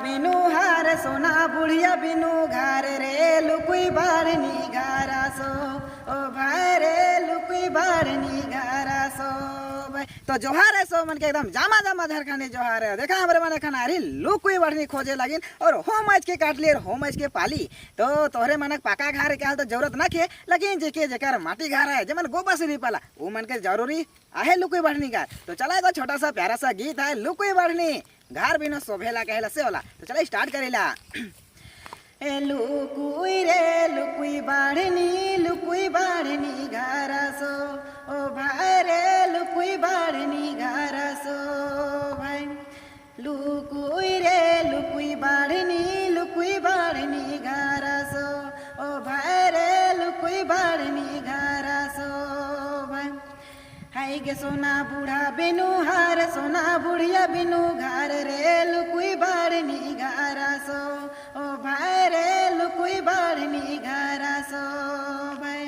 बिनु हार सोना बुढ़िया बिनु घर रे लुकुई बाड़नी घरा सो ओ भाई रे लुकुई बाड़नी घरा सो भाई। तो जोहार है सो मन के एकदम जामा जामा झारखंडी जोहार है। देखा हमारे मन खाना अरे लुकुई बाड़नी खोजे लगिन और होम आज के काट लिए होम आज के पाली। तो तोहरे मन पाका घर के तो जरूरत ना खे, लेकिन जेके जेकर माटी घर है जमन गोबा से पाला वो मन के जरूरी आहे लुकुई बाड़नी घर। तो चला एगो छोटा सा प्यारा सा गीत है लुकुई बाड़नी घर बिना शोभेला कहेला से वाला। तो चला स्टार्ट करेला। ए लुकुई रे लुकुई बाड़नी घर सो ओ भाई रे लुकुई बाड़नी घर सो भाई। लुकुई रे लुकुई बाड़नी घर सो ओ भाई रे लुकुई बाड़नी घर सो भाई। हाय गे सोना बूढ़ा बिनु हार सोना बुढ़िया बिनु घर रे लुकुई बाड़नी घर सो ओ भाई रे लुकुई बाड़नी घर सो भाई।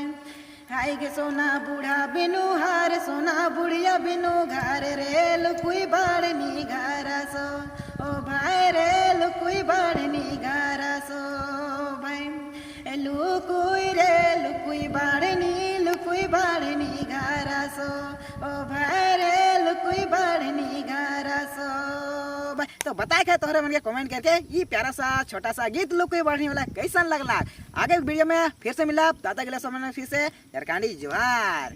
हाय गे सोना बूढ़ा बिनु हार सोना बुढ़िया बिनु घर रे लुकुई बाड़नी घर सो ओ भाई रे लुकुई बाड़नी घर सो भाई। लुकुई रे लुकुई बाड़नी घर सो ओ भाई रे लुकुई बाड़नी घर सो भाई। तो बताए क्या तोहरे मन के कमेंट करके ये प्यारा सा छोटा सा गीत लुकुई बाड़नी वाला कैसन लगला। आगे वीडियो में फिर से मिला दादा गिला समय फिर से झारखंडी जोहार।